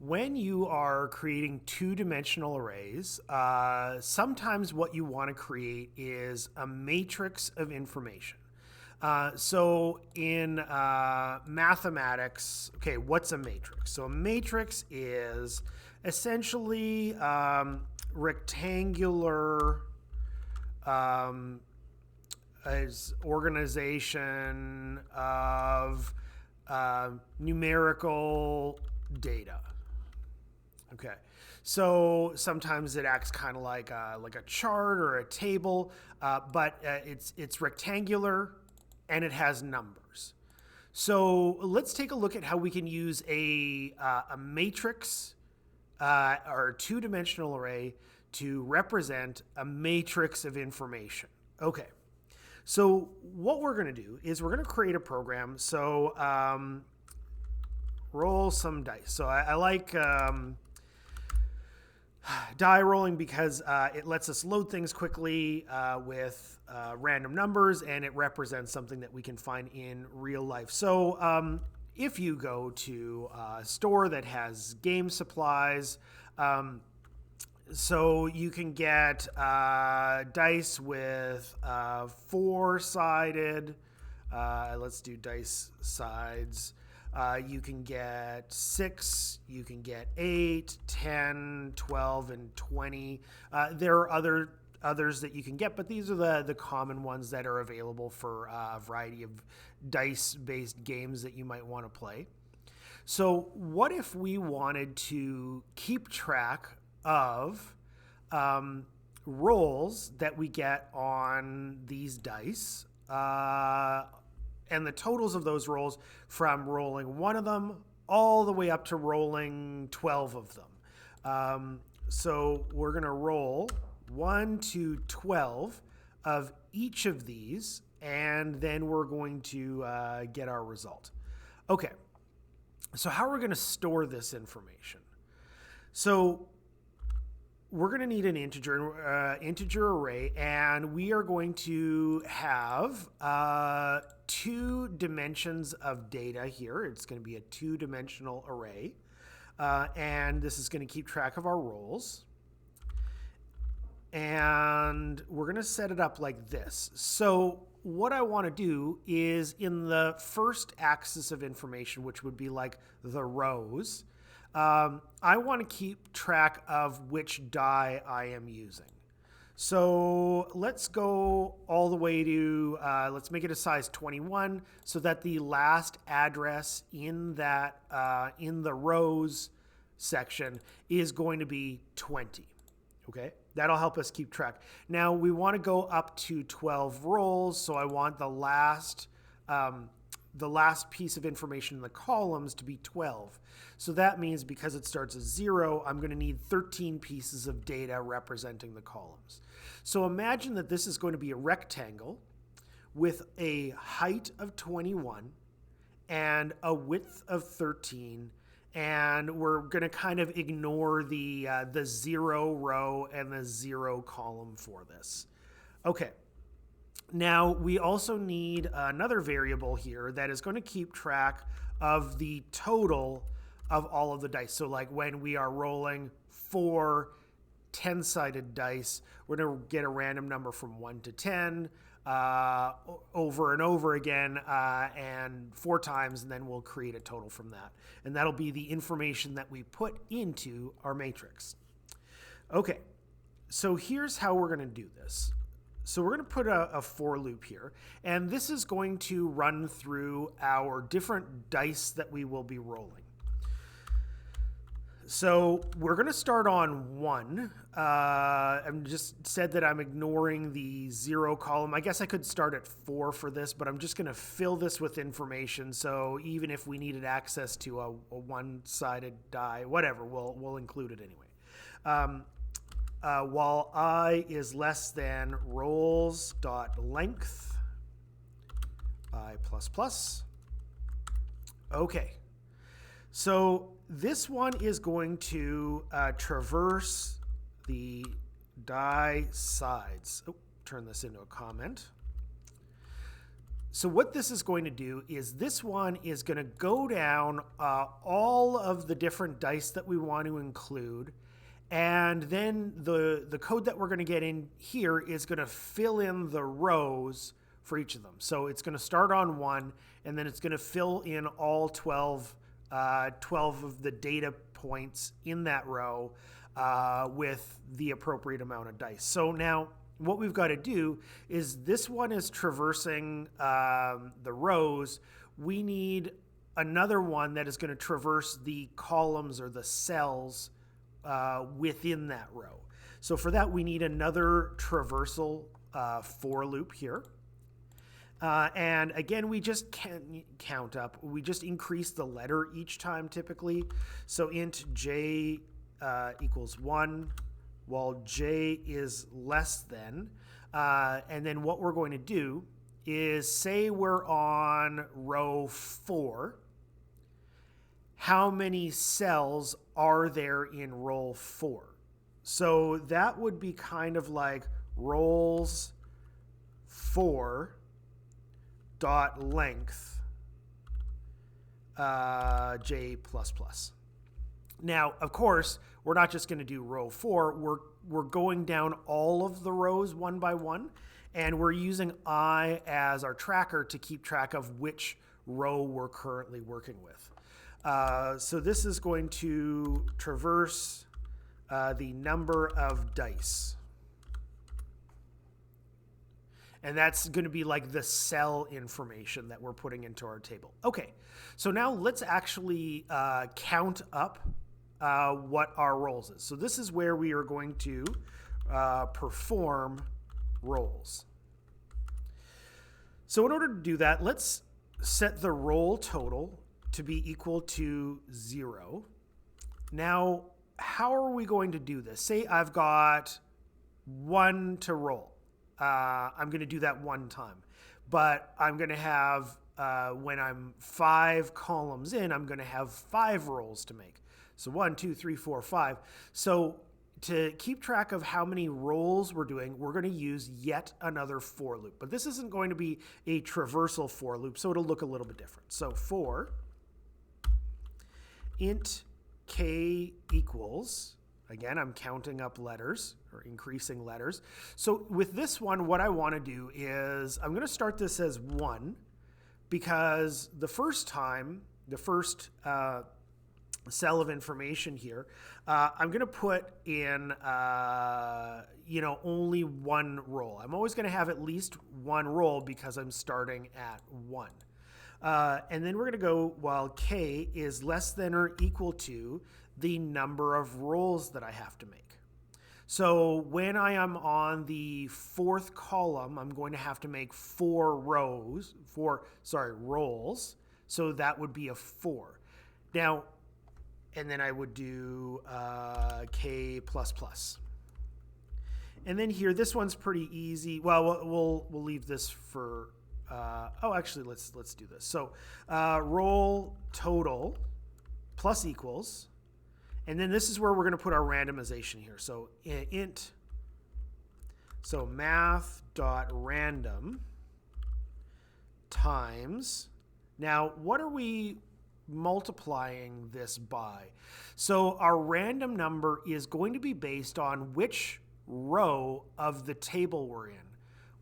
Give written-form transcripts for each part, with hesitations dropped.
When you are creating two-dimensional arrays, sometimes what you want to create is a matrix of information. So in mathematics, okay, what's a matrix? So a matrix is essentially rectangular as organization of numerical data. Okay, so sometimes it acts kind of like a chart or a table, but it's rectangular and it has numbers. So let's take a look at how we can use a matrix or a two-dimensional array to represent a matrix of information. Okay, so what we're going to do is we're going to create a program. So roll some dice. So I like die rolling because it lets us load things quickly with random numbers, and it represents something that we can find in real life. So if you go to a store that has game supplies, so you can get dice with four-sided, let's do dice sides. You can get 6, you can get 8, 10, 12, and 20. There are others that you can get, but these are the common ones that are available for a variety of dice-based games that you might want to play. So what if we wanted to keep track of rolls that we get on these dice, and the totals of those rolls from rolling one of them all the way up to rolling 12 of them. So we're going to roll 1 to 12 of each of these, and then we're going to get our result. Okay, so how are we going to store this information? So we're going to need an integer array, and we are going to have 2 dimensions of data here. It's going to be a 2-dimensional array, and this is going to keep track of our rolls. And we're going to set it up like this. So what I want to do is in the first axis of information, which would be like the rows, I want to keep track of which die I am using. So let's go all the way to, let's make it a size 21 so that the last address in that, in the rows section is going to be 20. Okay, that'll help us keep track. Now we want to go up to 12 rolls, so I want the last piece of information in the columns to be 12. So that means because it starts as 0, I'm going to need 13 pieces of data representing the columns. So imagine that this is going to be a rectangle with a height of 21 and a width of 13, and we're going to kind of ignore the 0 row and the 0 column for this. Okay. Now, we also need another variable here that is going to keep track of the total of all of the dice. So like when we are rolling 4 10-sided dice, we're going to get a random number from 1 to 10 over and over again and 4 times, and then we'll create a total from that. And that'll be the information that we put into our matrix. Okay, so here's how we're going to do this. So we're going to put a for loop here, and this is going to run through our different dice that we will be rolling. So we're going to start on 1. I'm just said that I'm ignoring the 0 column. I guess I could start at 4 for this, but I'm just going to fill this with information. So even if we needed access to a one-sided die, whatever, we'll include it anyway. While I is less than rolls.length I plus. Okay, so this one is going to traverse the die sides. Oh, turn this into a comment. So what this is going to do is this one is going to go down all of the different dice that we want to include. And then the code that we're going to get in here is going to fill in the rows for each of them. So it's going to start on 1, and then it's going to fill in all 12 of the data points in that row with the appropriate amount of dice. So now what we've got to do is this one is traversing the rows. We need another one that is going to traverse the columns or the cells within that row. So for that, we need another traversal for loop here. And again, we just can't count up. We just increase the letter each time typically. So int j equals 1 while j is less than. And then what we're going to do is say we're on row 4. How many cells are there in row 4? So that would be kind of like rows 4 dot length j plus plus. Now, of course, we're not just going to do row 4. We're going down all of the rows one by one, and we're using I as our tracker to keep track of which row we're currently working with. So this is going to traverse the number of dice. And that's going to be like the cell information that we're putting into our table. Okay, so now let's actually count up what our rolls is. So this is where we are going to perform rolls. So in order to do that, let's set the roll total to be equal to 0. Now, how are we going to do this? Say I've got 1 to roll. I'm going to do that one time. But I'm going to have, when I'm 5 columns in, I'm going to have 5 rolls to make. So 1, 2, 3, 4, 5. So to keep track of how many rolls we're doing, we're going to use yet another for loop. But this isn't going to be a traversal for loop, so it'll look a little bit different. So for int k equals, again, I'm counting up letters or increasing letters. So with this one, what I want to do is I'm going to start this as 1 because the first time, the first cell of information here, I'm going to put in, only 1 roll. I'm always going to have at least 1 roll because I'm starting at 1. And then we're going to go while k is less than or equal to the number of rolls that I have to make. So when I am on the 4th column, I'm going to have to make 4 rolls. So that would be a 4. Now, and then I would do k plus plus. And then here, this one's pretty easy. Well, we'll leave this for. Actually, let's do this. So roll total plus equals, and then this is where we're going to put our randomization here. So int. So math.random times. Now, what are we multiplying this by? So our random number is going to be based on which row of the table we're in.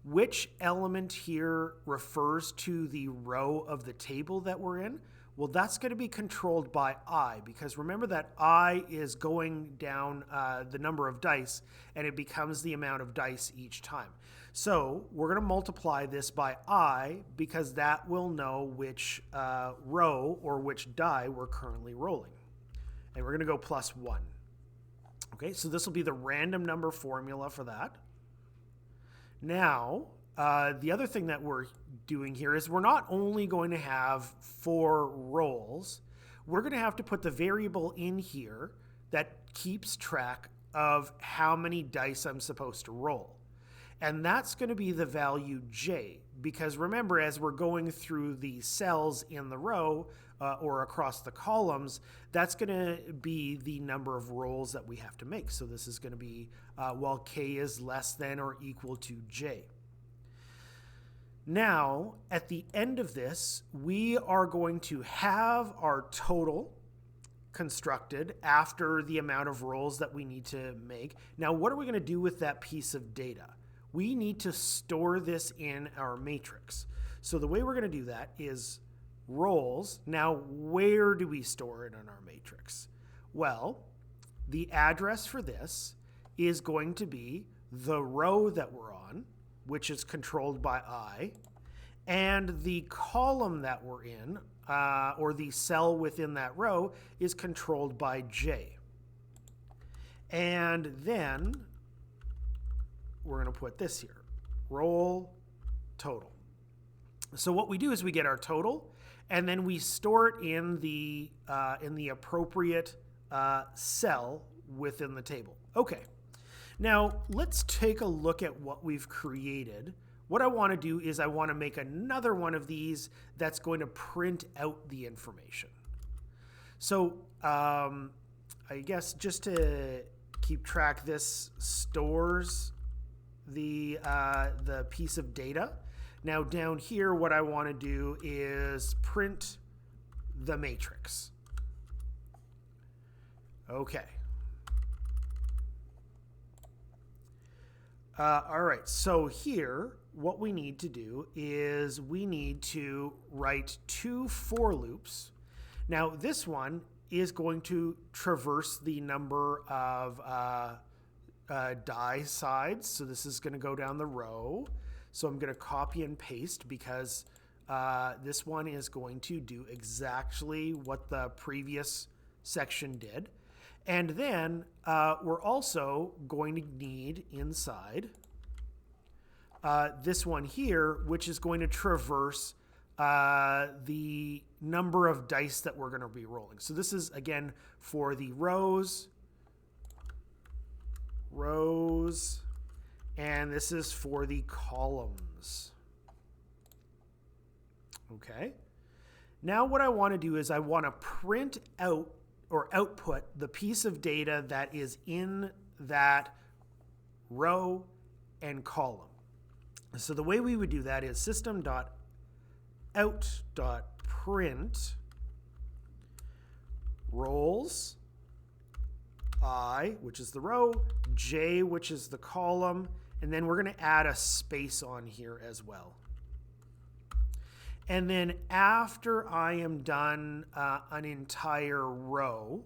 Which element here refers to the row of the table that we're in? Well, that's going to be controlled by I, because remember that I is going down the number of dice, and it becomes the amount of dice each time. So we're going to multiply this by I, because that will know which row or which die we're currently rolling. And we're going to go plus 1. Okay, so this will be the random number formula for that. Now, the other thing that we're doing here is we're not only going to have 4 rolls, we're going to have to put the variable in here that keeps track of how many dice I'm supposed to roll. And that's going to be the value j, because remember, as we're going through the cells in the row or across the columns, that's going to be the number of rolls that we have to make. So this is going to be while k is less than or equal to j. Now, at the end of this, we are going to have our total constructed after the amount of rolls that we need to make. Now, what are we going to do with that piece of data? We need to store this in our matrix. So the way we're going to do that is rolls. Now, where do we store it in our matrix? Well, the address for this is going to be the row that we're on, which is controlled by I, and the column that we're in, or the cell within that row, is controlled by J. And then we're going to put this here, roll total. So what we do is we get our total, and then we store it in the appropriate cell within the table. Okay. Now, let's take a look at what we've created. What I want to do is I want to make another one of these that's going to print out the information. So I guess just to keep track, this stores the piece of data. Now down here, what I want to do is print the matrix. Okay. All right, so here, what we need to do is we need to write 2 for loops. Now, this one is going to traverse the number of die sides. So this is going to go down the row. So I'm going to copy and paste because this one is going to do exactly what the previous section did. And then we're also going to need inside this one here, which is going to traverse the number of dice that we're going to be rolling. So this is, again, for the rows, and this is for the columns. Okay. Now what I want to do is I want to print out or output the piece of data that is in that row and column. So the way we would do that is system.out.print rolls I, which is the row, J, which is the column, and then we're going to add a space on here as well. And then after I am done an entire row,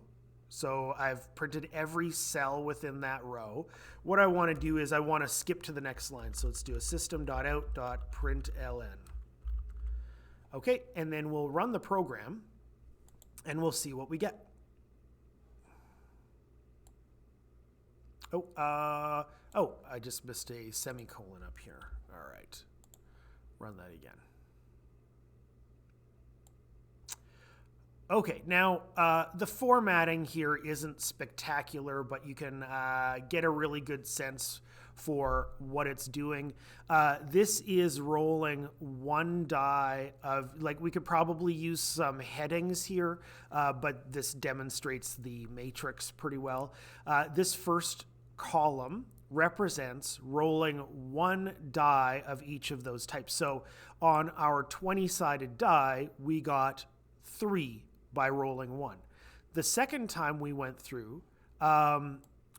so I've printed every cell within that row, what I want to do is I want to skip to the next line. So let's do a system.out.println. Okay, and then we'll run the program and we'll see what we get. I just missed a semicolon up here. All right, run that again. Okay, now the formatting here isn't spectacular, but you can get a really good sense for what it's doing. This is rolling 1 die of, like, we could probably use some headings here, but this demonstrates the matrix pretty well. This first column represents rolling 1 die of each of those types. So on our 20-sided die, we got 3 by rolling 1. The second time we went through,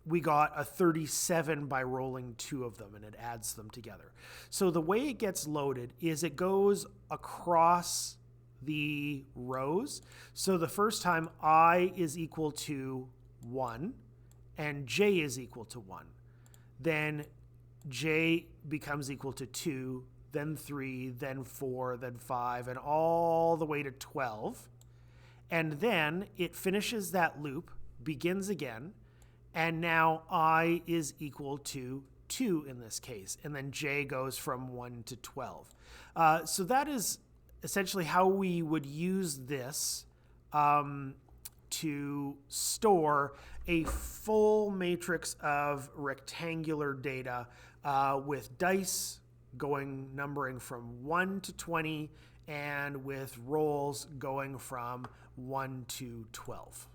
we got a 37 by rolling 2 of them, and it adds them together. So the way it gets loaded is it goes across the rows. So the first time I is equal to 1 and J is equal to 1. Then J becomes equal to 2, then 3, then 4, then 5, and all the way to 12. And then it finishes that loop, begins again, and now I is equal to 2 in this case. And then J goes from 1 to 12. So that is essentially how we would use this to store a full matrix of rectangular data with dice numbering from 1 to 20 and with rolls going from 1 to 12.